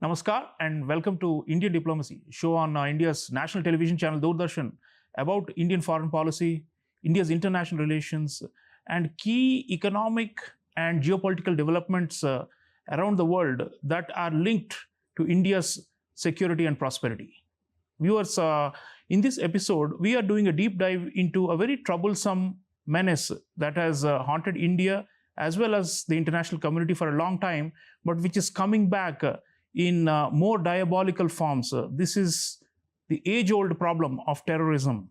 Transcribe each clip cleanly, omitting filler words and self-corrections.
Namaskar and welcome to Indian Diplomacy, show on India's national television channel Doordarshan about Indian foreign policy, India's international relations, and key economic and geopolitical developments around the world that are linked to India's security and prosperity. Viewers, in this episode, we are doing a deep dive into a very troublesome menace that has haunted India as well as the international community for a long time, but which is coming back in more diabolical forms. This is the age-old problem of terrorism.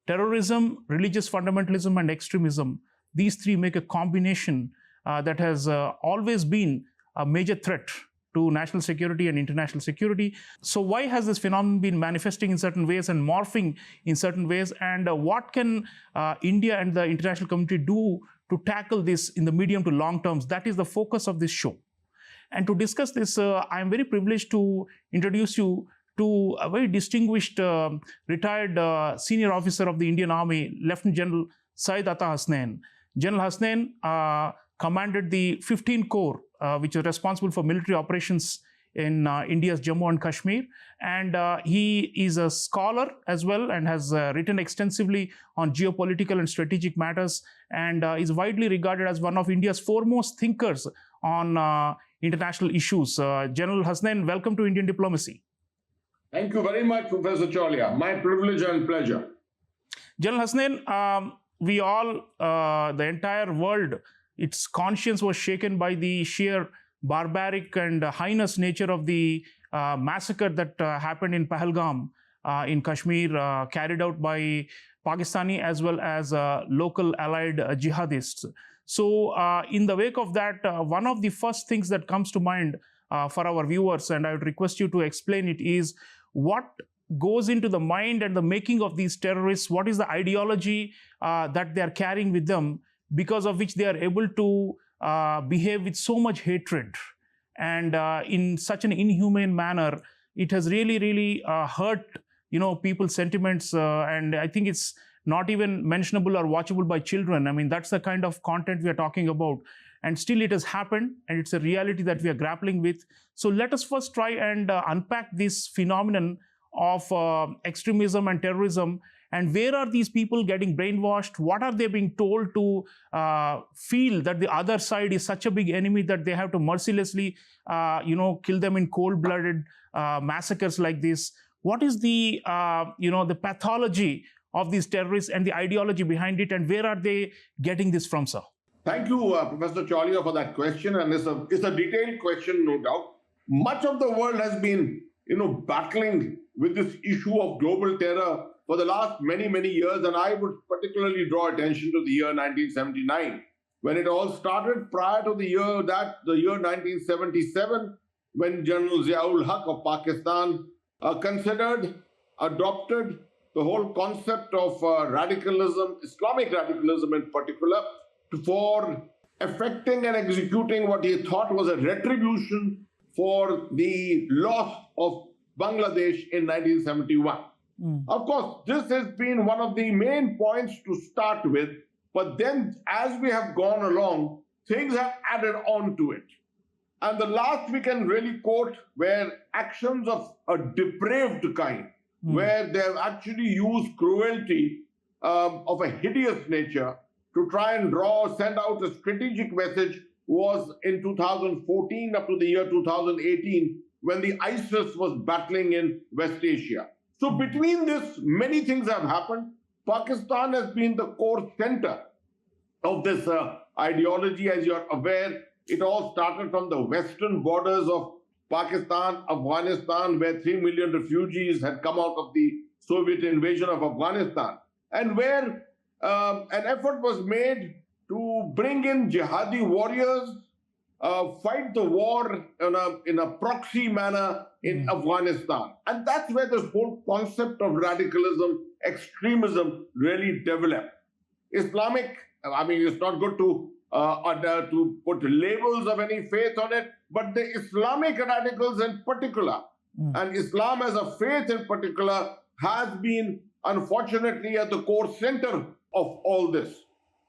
Terrorism, religious fundamentalism, and extremism, these three make a combination that has always been a major threat to national security and international security. So why has this phenomenon been manifesting in certain ways and morphing in certain ways? And what can India and the international community do to tackle this in the medium to long terms? That is the focus of this show. And to discuss this, I am very privileged to introduce you to a very distinguished retired senior officer of the Indian Army, Lieutenant General Syed Hasnain. General Hasnain commanded the 15th Corps, which is responsible for military operations in India's Jammu and Kashmir. And he is a scholar as well and has written extensively on geopolitical and strategic matters, and is widely regarded as one of India's foremost thinkers on international issues. General Hasnain, welcome to Indian Diplomacy. Thank you very much, Professor Chaulia. My privilege and pleasure. General Hasnain, we all, the entire world, its conscience was shaken by the sheer barbaric and heinous nature of the massacre that happened in Pahalgam in Kashmir, carried out by Pakistani as well as local allied jihadists. So in the wake of that, one of the first things that comes to mind for our viewers, and I would request you to explain it, is what goes into the mind and the making of these terrorists. What is the ideology that they are carrying with them, because of which they are able to behave with so much hatred and in such an inhumane manner? It has really hurt people's sentiments, and I think it's not even mentionable or watchable by children. I mean, that's the kind of content we are talking about, and still it has happened, and it's a reality that we are grappling with. So let us first try and unpack this phenomenon of extremism and terrorism. And where are these people getting brainwashed? What are they being told to feel that the other side is such a big enemy that they have to mercilessly, kill them in cold-blooded massacres like this? What is the, the pathology of these terrorists and the ideology behind it, and where are they getting this from, sir? Thank you, Professor Chaulia, for that question. And it's a detailed question, no doubt. Much of the world has been, battling with this issue of global terror for the last many years, and I would particularly draw attention to the year 1979, when it all started. Prior to the year 1977, when General Zia-ul Haq of Pakistan adopted the whole concept of radicalism, Islamic radicalism in particular, for effecting and executing what he thought was a retribution for the loss of Bangladesh in 1971. Of course, this has been one of the main points to start with, but then as we have gone along, things have added on to it. And the last we can really quote were actions of a depraved kind, where they have actually used cruelty of a hideous nature to try and send out a strategic message, was in 2014 up to the year 2018, when the ISIS was battling in West Asia. So between this, many things have happened. Pakistan has been the core center of this ideology. As you're aware, it all started from the western borders of Pakistan, Afghanistan, where 3 million refugees had come out of the Soviet invasion of Afghanistan, and where an effort was made to bring in jihadi warriors, fight the war in a proxy manner in Afghanistan. And that's where this whole concept of radicalism, extremism really developed. Islamic, I mean, it's not good to put labels of any faith on it, but the Islamic radicals in particular, and Islam as a faith in particular, has been unfortunately at the core center of all this.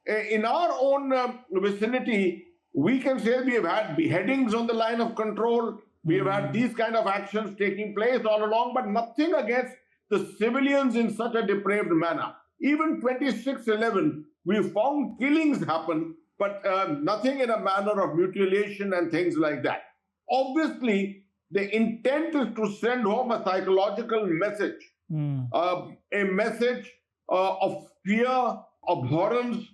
In our own vicinity, we can say we have had beheadings on the line of control. We have had these kind of actions taking place all along, but nothing against the civilians in such a depraved manner. Even 26/11, we found killings happen, but nothing in a manner of mutilation and things like that. Obviously, the intent is to send home a psychological message, a message of fear, abhorrence,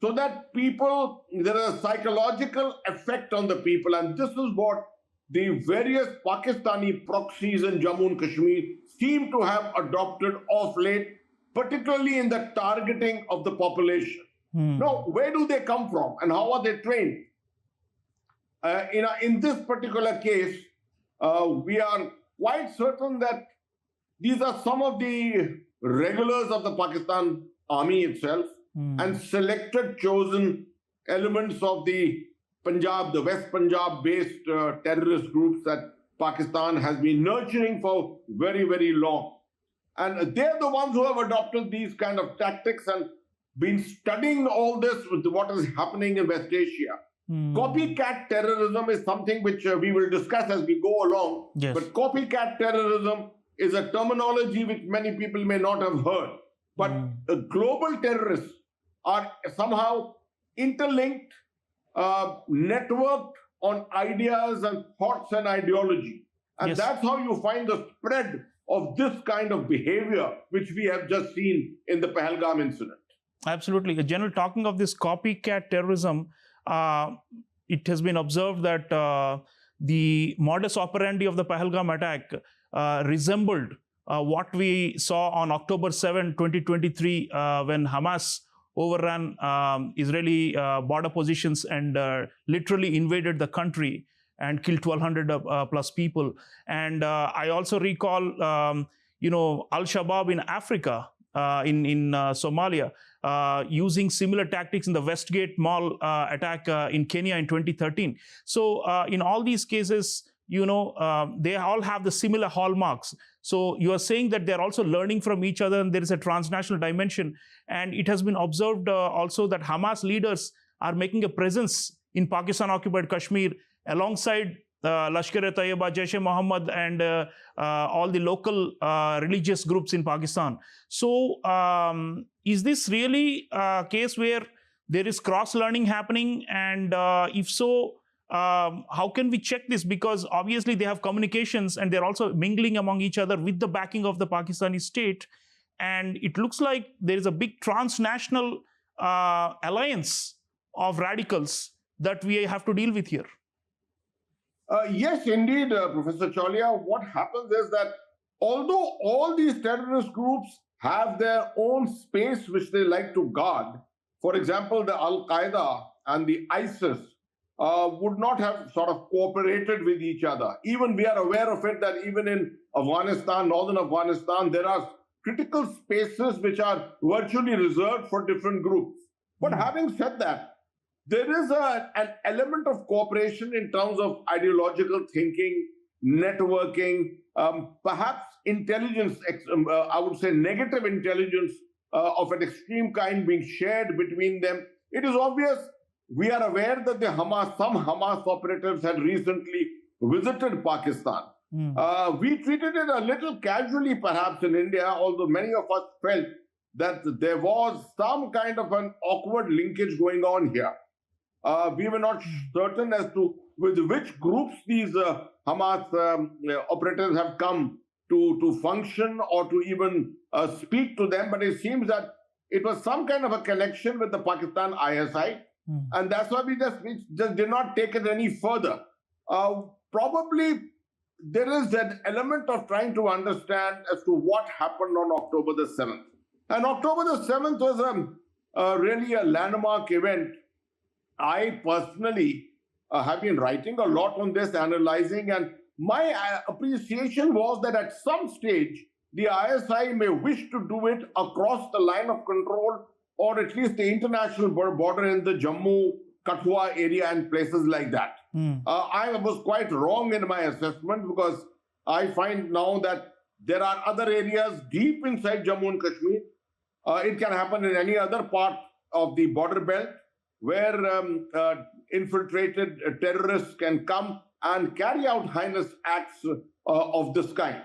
so that people, there is a psychological effect on the people. And this is what the various Pakistani proxies in Jammu and Kashmir seem to have adopted of late, particularly in the targeting of the population. Now, where do they come from and how are they trained? In this particular case, we are quite certain that these are some of the regulars of the Pakistan army itself and selected, chosen elements of the Punjab, the West Punjab-based terrorist groups that Pakistan has been nurturing for very, very long. And they're the ones who have adopted these kind of tactics and been studying all this with what is happening in West Asia. Copycat terrorism is something which we will discuss as we go along. Yes. But copycat terrorism is a terminology which many people may not have heard. But global terrorists are somehow interlinked, networked on ideas and thoughts and ideology. And Yes. that's how you find the spread of this kind of behavior, which we have just seen in the Pahalgam incident. Absolutely. General, talking of this copycat terrorism, it has been observed that the modus operandi of the Pahalgam attack resembled what we saw on October 7, 2023, when Hamas overran Israeli border positions and literally invaded the country and killed 1,200 plus people. And I also recall, Al-Shabaab in Africa, in Somalia, using similar tactics in the Westgate Mall attack in Kenya in 2013. So in all these cases, they all have the similar hallmarks. So you are saying that they're also learning from each other and there is a transnational dimension. And it has been observed also that Hamas leaders are making a presence in Pakistan-occupied Kashmir alongside Lashkar-e-Taiba, Jaish-e-Mohammed, and all the local religious groups in Pakistan. So is this really a case where there is cross-learning happening? And if so, how can we check this? Because obviously they have communications and they're also mingling among each other with the backing of the Pakistani state. And it looks like there is a big transnational alliance of radicals that we have to deal with here. Yes, indeed, Professor Chaulia. What happens is that although all these terrorist groups have their own space which they like to guard, for example, the Al-Qaeda and the ISIS would not have sort of cooperated with each other. Even we are aware of it that even in Afghanistan, northern Afghanistan, there are critical spaces which are virtually reserved for different groups. But having said that, there is an element of cooperation in terms of ideological thinking, networking, perhaps intelligence, I would say negative intelligence of an extreme kind being shared between them. It is obvious, we are aware that some Hamas operatives had recently visited Pakistan. We treated it a little casually perhaps in India, although many of us felt that there was some kind of an awkward linkage going on here. We were not certain as to with which groups these Hamas operatives have come to function or to even speak to them, but it seems that it was some kind of a connection with the Pakistan ISI, and that's why we just did not take it any further. Probably there is an element of trying to understand as to what happened on October the 7th. And October the 7th was really a landmark event. I personally have been writing a lot on this, analyzing, and my appreciation was that at some stage, the ISI may wish to do it across the line of control, or at least the international border in the Jammu, Kathua area and places like that. I was quite wrong in my assessment because I find now that there are other areas deep inside Jammu and Kashmir. It can happen in any other part of the border belt where infiltrated terrorists can come and carry out heinous acts of this kind.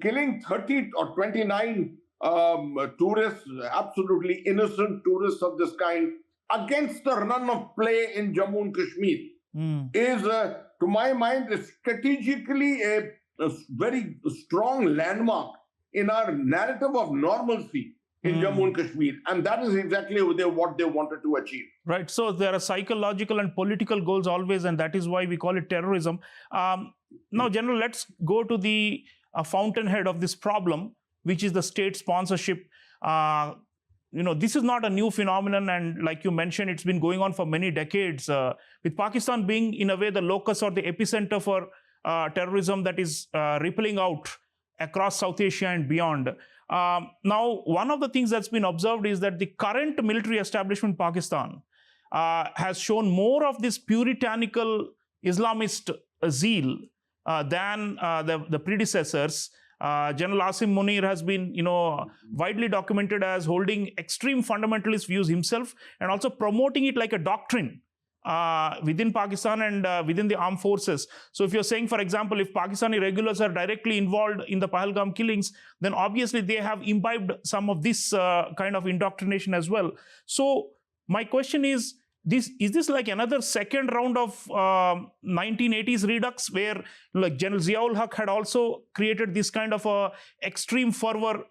Killing 30 or 29 tourists, absolutely innocent tourists of this kind, against the run of play in Jammu and Kashmir is, to my mind, strategically a very strong landmark in our narrative of normalcy in Jammu and Kashmir. And that is exactly what they wanted to achieve. Right. So there are psychological and political goals always, and that is why we call it terrorism. Now, General, let's go to the fountainhead of this problem, which is the state sponsorship. This is not a new phenomenon, and like you mentioned, it's been going on for many decades, with Pakistan being, in a way, the locus or the epicenter for terrorism that is rippling out across South Asia and beyond. Now, one of the things that's been observed is that the current military establishment in Pakistan has shown more of this puritanical Islamist zeal than the predecessors. General Asim Munir has been, widely documented as holding extreme fundamentalist views himself, and also promoting it like a doctrine within Pakistan and within the armed forces. So if you're saying, for example, if Pakistani regulars are directly involved in the Pahalgam killings, then obviously they have imbibed some of this kind of indoctrination as well. So my question is this like another second round of 1980s redux, where like General Ziaul Haq had also created this kind of extreme fervor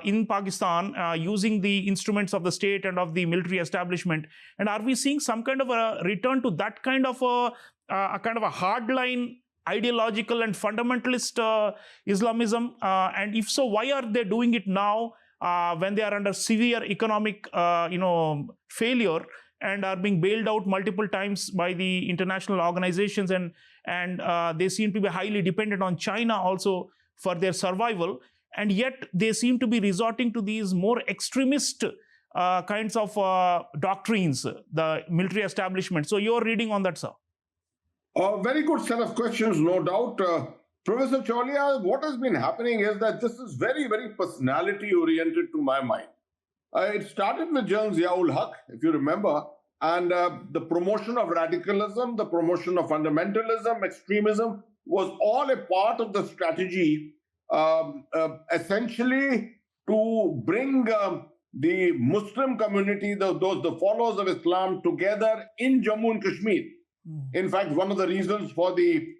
in Pakistan using the instruments of the state and of the military establishment? And are we seeing some kind of a return to that kind of a hardline ideological and fundamentalist Islamism? And if so, why are they doing it now when they are under severe economic failure and are being bailed out multiple times by the international organizations, and they seem to be highly dependent on China also for their survival, and yet they seem to be resorting to these more extremist kinds of doctrines, the military establishment. So your reading on that, sir? A very good set of questions, no doubt. Professor Chaulia, what has been happening is that this is very, very personality-oriented to my mind. It started with General Ziaul Haq, if you remember, and the promotion of radicalism, the promotion of fundamentalism, extremism, was all a part of the strategy, essentially to bring the Muslim community, the followers of Islam, together in Jammu and Kashmir. In fact, one of the reasons for the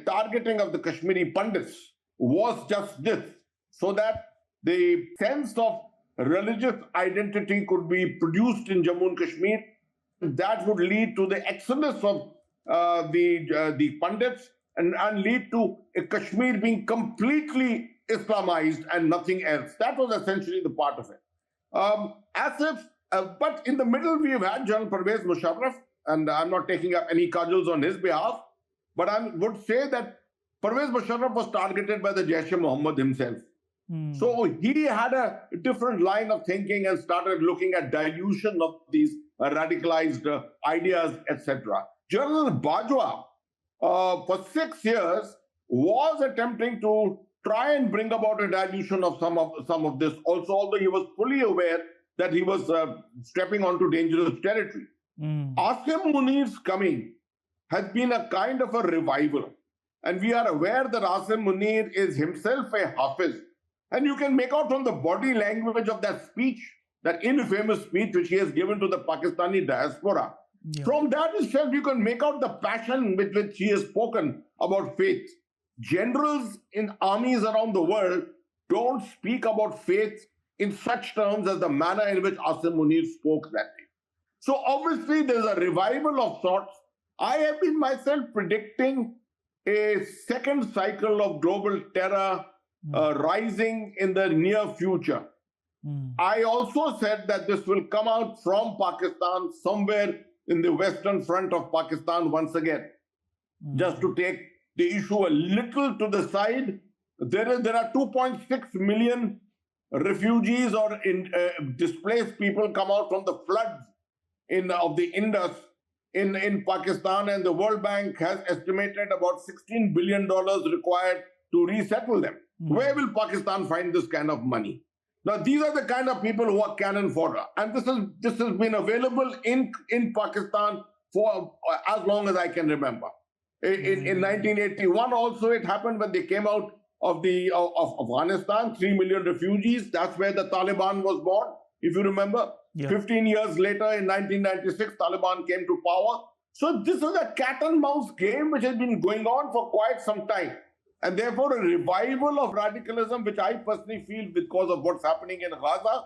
targeting of the Kashmiri Pandits was just this, so that the sense of religious identity could be produced in Jammu and Kashmir. That would lead to the exodus of the Pandits and lead to Kashmir being completely Islamized and nothing else. That was essentially the part of it. But in the middle, we've had General Pervez Musharraf, and I'm not taking up any cudgels on his behalf, but I would say that Pervez Musharraf was targeted by the Jaish-e-Mohammed himself. So he had a different line of thinking and started looking at dilution of these radicalized ideas, etc. General Bajwa, for 6 years, was attempting to try and bring about a dilution of some of this also, although he was fully aware that he was stepping onto dangerous territory. Asim Munir's coming has been a kind of a revival. And we are aware that Asim Munir is himself a Hafiz. And you can make out from the body language of that speech, that infamous speech which he has given to the Pakistani diaspora. Yeah. From that itself, you can make out the passion with which he has spoken about faith. Generals in armies around the world don't speak about faith in such terms as the manner in which Asim Munir spoke that day. So obviously there's a revival of sorts. I have been myself predicting a second cycle of global terror rising in the near future. I also said that this will come out from Pakistan, somewhere in the western front of Pakistan once again. Just to take the issue a little to the side, there are 2.6 million refugees or displaced people come out from the floods of the Indus in Pakistan, and the World Bank has estimated about $16 billion required to resettle them. Where will Pakistan find this kind of money? Now, these are the kind of people who are cannon fodder, and this has been available in Pakistan for as long as I can remember. In 1981 also it happened when they came out of Afghanistan, 3 million refugees. That's where the Taliban was born, if you remember. Yeah. 15 years later, in 1996, Taliban came to power. So this is a cat and mouse game which has been going on for quite some time. And therefore, a revival of radicalism, which I personally feel because of what's happening in Gaza,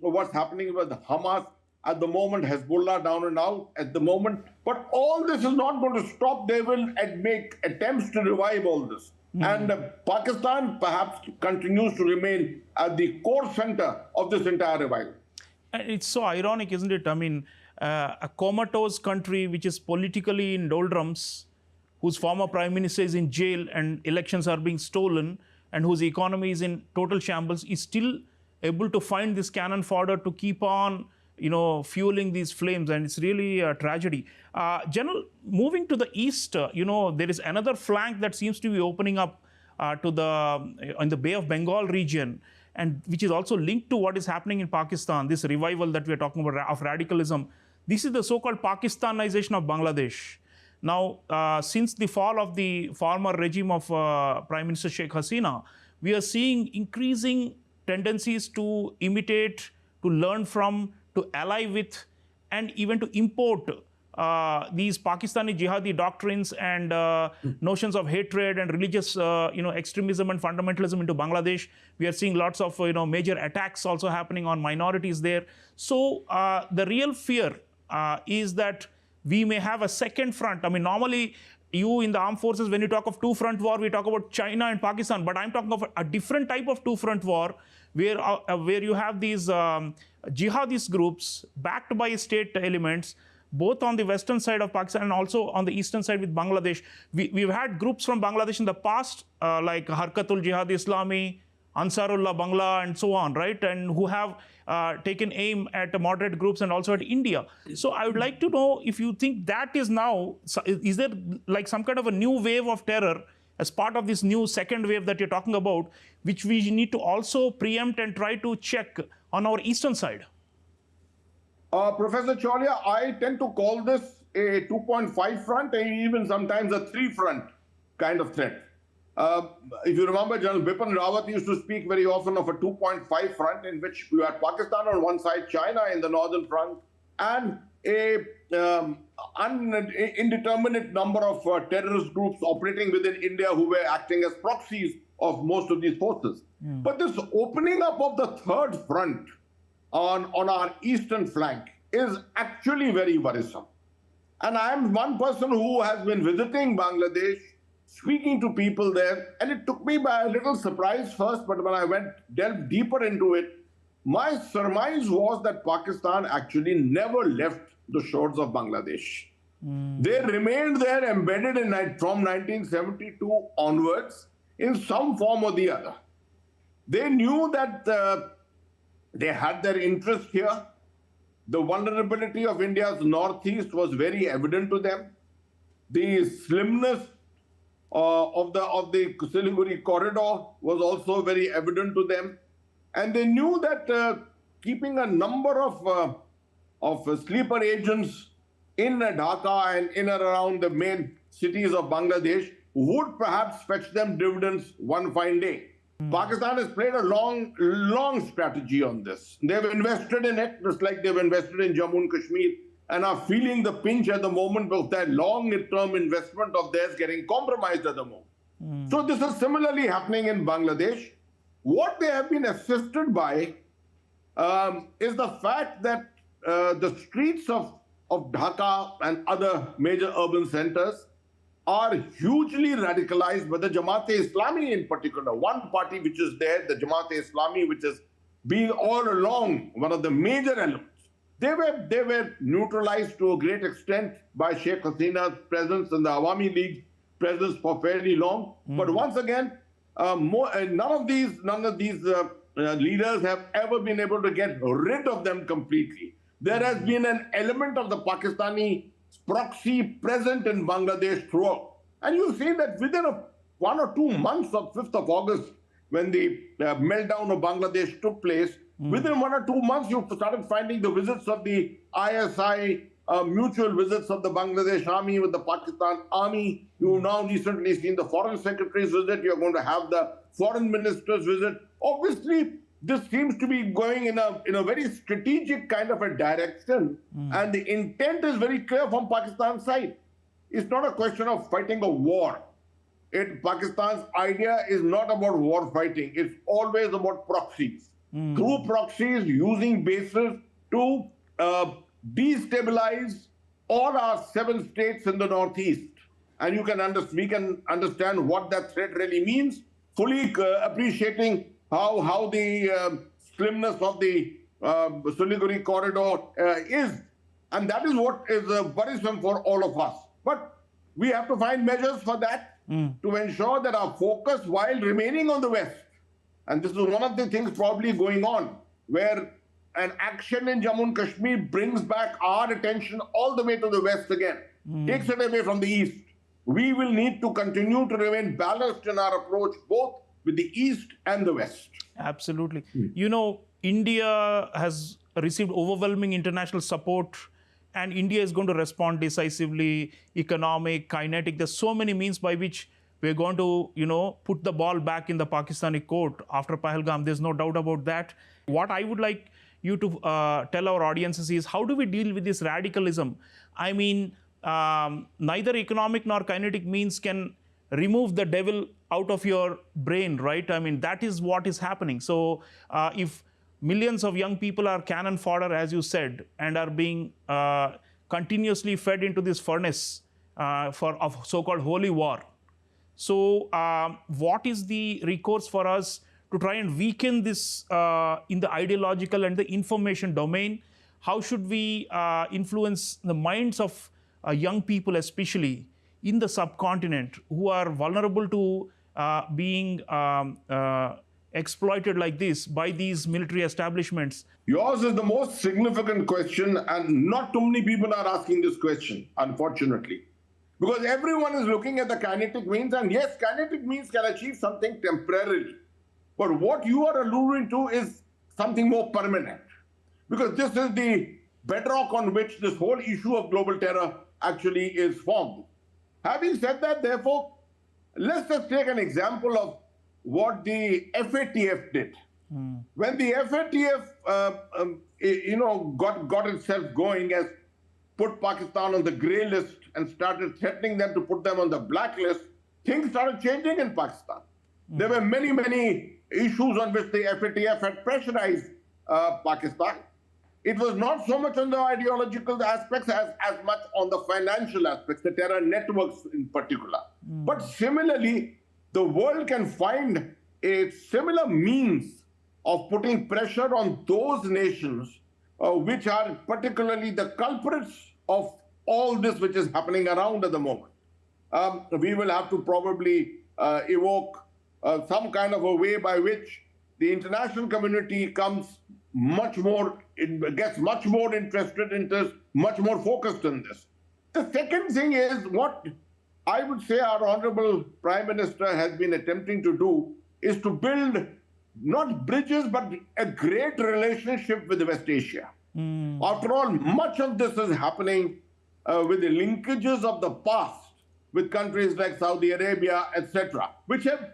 what's happening with Hamas at the moment, Hezbollah down and out at the moment. But all this is not going to stop. They will make attempts to revive all this. And Pakistan perhaps continues to remain at the core center of this entire revival. And it's so ironic, isn't it? I mean, a comatose country which is politically in doldrums, whose former prime minister is in jail and elections are being stolen, and whose economy is in total shambles, is still able to find this cannon fodder to keep on, fueling these flames, and it's really a tragedy. General, moving to the east, there is another flank that seems to be opening up in the Bay of Bengal region, and which is also linked to what is happening in Pakistan, this revival that we are talking about of radicalism. This is the so-called Pakistanization of Bangladesh. Now, since the fall of the former regime of Prime Minister Sheikh Hasina, we are seeing increasing tendencies to imitate, to learn from, to ally with, and even to import these Pakistani jihadi doctrines and notions of hatred and religious extremism and fundamentalism into Bangladesh. We are seeing lots of major attacks also happening on minorities there. So the real fear is that we may have a second front. I mean, normally you in the armed forces, when you talk of two-front war, we talk about China and Pakistan, but I'm talking of a different type of two-front war where you have these jihadist groups backed by state elements, both on the western side of Pakistan and also on the eastern side with Bangladesh. We've had groups from Bangladesh in the past, like Harkatul Jihad Islami, Ansarullah Bangla, and so on, right? And who have taken aim at moderate groups and also at India. So I would like to know if you think that is now, is there like some kind of a new wave of terror as part of this new second wave that you're talking about, which we need to also preempt and try to check on our eastern side? Professor Chaulia, I tend to call this a 2.5 front and even sometimes a 3 front kind of threat. If you remember, General Bipin Rawat used to speak very often of a 2.5 front in which you had Pakistan on one side, China in the northern front, and an indeterminate number of terrorist groups operating within India who were acting as proxies of most of these forces. But this opening up of the third front on our eastern flank is actually very worrisome. And I am one person who has been visiting Bangladesh, speaking to people there, and it took me by a little surprise first, but when I delved deeper into it, my surmise was that Pakistan actually never left the shores of Bangladesh. They remained there embedded from 1972 onwards in some form or the other. They knew that they had their interest here. The vulnerability of India's northeast was very evident to them. The slimness of the Siliguri corridor was also very evident to them. And they knew that keeping a number of sleeper agents in Dhaka and in and around the main cities of Bangladesh would perhaps fetch them dividends one fine day. Pakistan has played a long strategy on this. They've invested in it, just like they've invested in Jammu and Kashmir, and are feeling the pinch at the moment of that long-term investment of theirs getting compromised at the moment. So this is similarly happening in Bangladesh. What they have been assisted by is the fact that the streets of Dhaka and other major urban centers are hugely radicalized by the Jamaat-e-Islami in particular. One party which is there, the Jamaat-e-Islami, which has been all along one of the major elements. They were neutralized to a great extent by Sheikh Hasina's presence and the Awami League's presence for fairly long. But once again, none of these leaders have ever been able to get rid of them completely. There has been an element of the Pakistani proxy present in Bangladesh throughout. And you see that within 1 or 2 months of 5th of August, when the meltdown of Bangladesh took place, within 1 or 2 months, you started finding the visits of the ISI mutual visits of the Bangladesh army with the Pakistan army. You've now recently seen the foreign secretary's visit. You're going to have the foreign minister's visit. Obviously, this seems to be going in a very strategic kind of a direction. And the intent is very clear from Pakistan's side. It's not a question of fighting a war. Pakistan's idea is not about war fighting. It's always about proxies. Through proxies, using bases to destabilize all our 7 states in the northeast. And we can understand what that threat really means, fully appreciating how the slimness of the Siliguri corridor is. And that is what is worrisome for all of us. But we have to find measures for that to ensure that our focus, while remaining on the West, and this is one of the things probably going on, where an action in Jammu and Kashmir brings back our attention all the way to the West again, takes it away from the East. We will need to continue to remain balanced in our approach, both with the East and the West. Absolutely. You know, India has received overwhelming international support, and India is going to respond decisively, economic, kinetic. There's so many means by which we're going to, put the ball back in the Pakistani court after Pahalgam. There's no doubt about that. What I would like you to tell our audiences is, how do we deal with this radicalism? I mean, neither economic nor kinetic means can remove the devil out of your brain, right? I mean, that is what is happening. So if millions of young people are cannon fodder, as you said, and are being continuously fed into this furnace of so-called holy war. So what is the recourse for us to try and weaken this in the ideological and the information domain? How should we influence the minds of young people, especially in the subcontinent, who are vulnerable to being exploited like this by these military establishments? Yours is the most significant question, and not too many people are asking this question, unfortunately. Because everyone is looking at the kinetic means, and yes, kinetic means can achieve something temporarily. But what you are alluding to is something more permanent. Because this is the bedrock on which this whole issue of global terror actually is formed. Having said that, therefore, let's just take an example of what the FATF did. When the FATF, got itself going, as put Pakistan on the grey list and started threatening them to put them on the blacklist, things started changing in Pakistan. There were many, many issues on which the FATF had pressurized Pakistan. It was not so much on the ideological aspects as much on the financial aspects, the terror networks in particular. But similarly, the world can find a similar means of putting pressure on those nations which are particularly the culprits of all this which is happening around at the moment. We will have to probably evoke some kind of a way by which the international community comes much more, it gets much more interested in this, much more focused on this. The second thing is what I would say our Honorable Prime Minister has been attempting to do is to build not bridges, but a great relationship with West Asia. After all, much of this is happening with the linkages of the past with countries like Saudi Arabia, etc., which have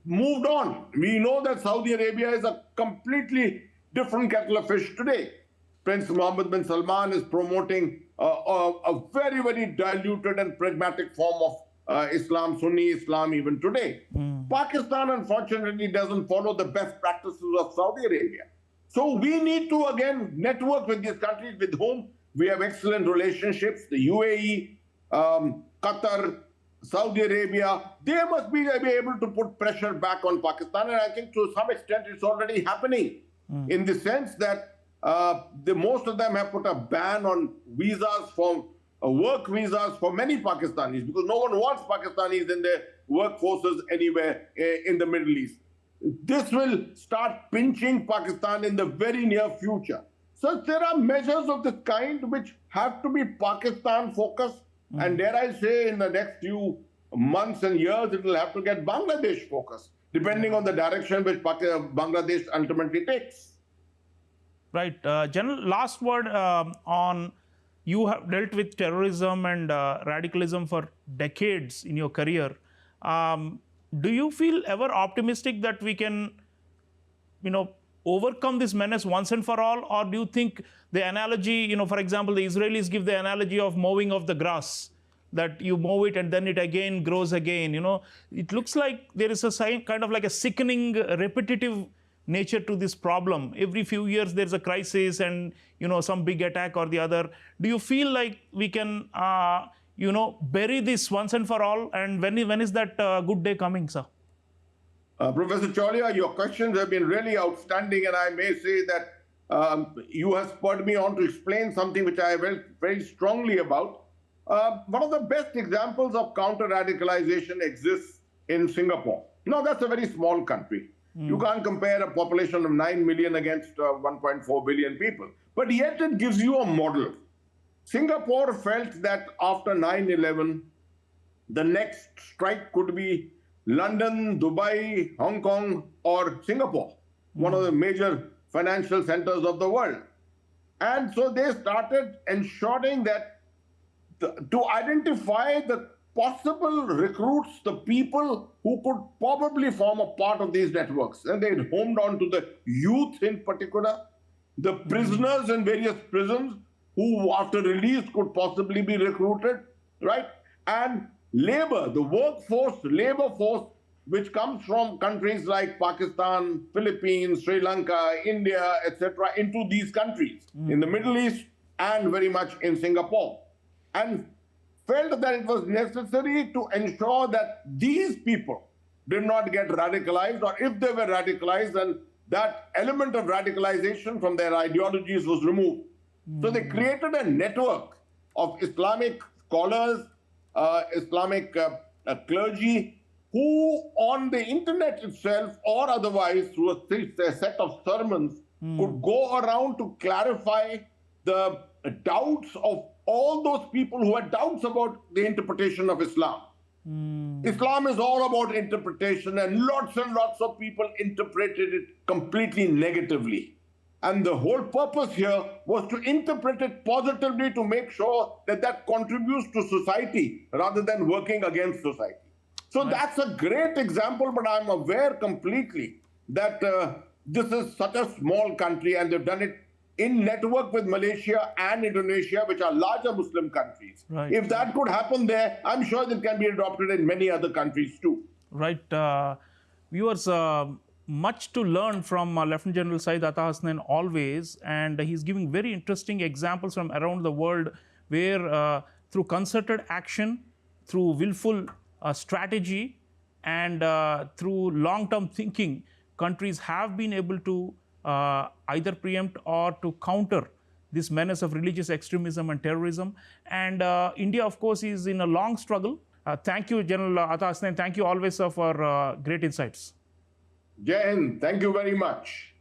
moved on. We know that Saudi Arabia is a completely different kettle of fish today. Prince Mohammed bin Salman is promoting a very, very diluted and pragmatic form of Islam, Sunni Islam even today. Pakistan, unfortunately, doesn't follow the best practices of Saudi Arabia. So we need to, again, network with these countries with whom we have excellent relationships. The UAE, Qatar, Saudi Arabia, they must be able to put pressure back on Pakistan. And I think to some extent it's already happening in the sense that most of them have put a ban on visas for work visas for many Pakistanis, because no one wants Pakistanis in their workforces anywhere in the Middle East. This will start pinching Pakistan in the very near future. So there are measures of this kind which have to be Pakistan focused. And dare I say, in the next few months and years, it will have to get Bangladesh focused, depending on the direction which Bangladesh ultimately takes. Right. General, last word on you have dealt with terrorism and radicalism for decades in your career. Do you feel ever optimistic that we can, overcome this menace once and for all? Or do you think the analogy, for example, the Israelis give the analogy of mowing of the grass, that you mow it and then it again grows again. It looks like there is a kind of like a sickening, repetitive nature to this problem. Every few years there's a crisis and some big attack or the other. Do you feel like we can bury this once and for all? And when is that good day coming, sir? Professor Chaulia, your questions have been really outstanding, and I may say that you have spurred me on to explain something which I felt very strongly about. One of the best examples of counter-radicalization exists in Singapore. Now, that's a very small country. You can't compare a population of 9 million against 1.4 billion people. But yet it gives you a model. Singapore felt that after 9/11, the next strike could be London, Dubai, Hong Kong, or Singapore, one of the major financial centers of the world. And so they started ensuring that to identify the possible recruits, the people who could probably form a part of these networks. And they homed on to the youth in particular, the prisoners in various prisons who after release could possibly be recruited, right? And labor, the workforce, labor force, which comes from countries like Pakistan, Philippines, Sri Lanka, India, etc., into these countries in the Middle East and very much in Singapore. And felt that it was necessary to ensure that these people did not get radicalized, or if they were radicalized, then that element of radicalization from their ideologies was removed. So they created a network of Islamic scholars, Islamic clergy, who on the internet itself or otherwise through a set of sermons could go around to clarify the doubts of all those people who had doubts about the interpretation of Islam. Islam is all about interpretation, and lots of people interpreted it completely negatively. And the whole purpose here was to interpret it positively to make sure that that contributes to society rather than working against society. So that's a great example, but I'm aware completely that this is such a small country, and they've done it in network with Malaysia and Indonesia, which are larger Muslim countries. Right. If that could happen there, I'm sure that can be adopted in many other countries too. Right. Viewers, much to learn from Lieutenant General Syed Hasnain always, and he's giving very interesting examples from around the world where through concerted action, through willful strategy, and through long-term thinking, countries have been able to either preempt or to counter this menace of religious extremism and terrorism. And India, of course, is in a long struggle. Thank you, General Hasnain. Thank you always for great insights. Jai Hind, thank you very much.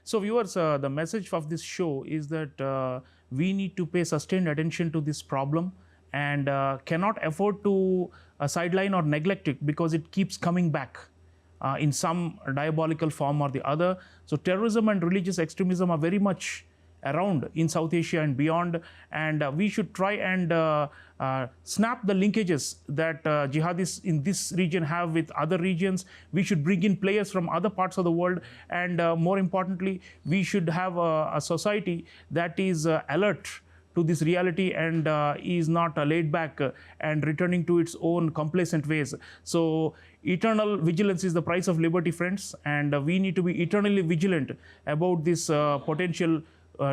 So viewers, the message of this show is that we need to pay sustained attention to this problem and cannot afford to sideline or neglect it, because it keeps coming back in some diabolical form or the other. So terrorism and religious extremism are very much around in South Asia and beyond, and we should try and snap the linkages that jihadists in this region have with other regions. We should bring in players from other parts of the world, and more importantly, we should have a society that is alert to this reality and is not laid back and returning to its own complacent ways. So eternal vigilance is the price of liberty, friends, and we need to be eternally vigilant about this potential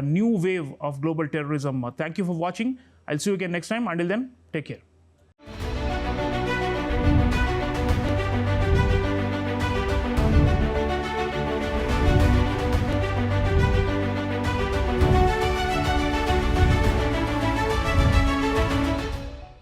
new wave of global terrorism. Thank you for watching. I'll see you again next time. Until then, take care.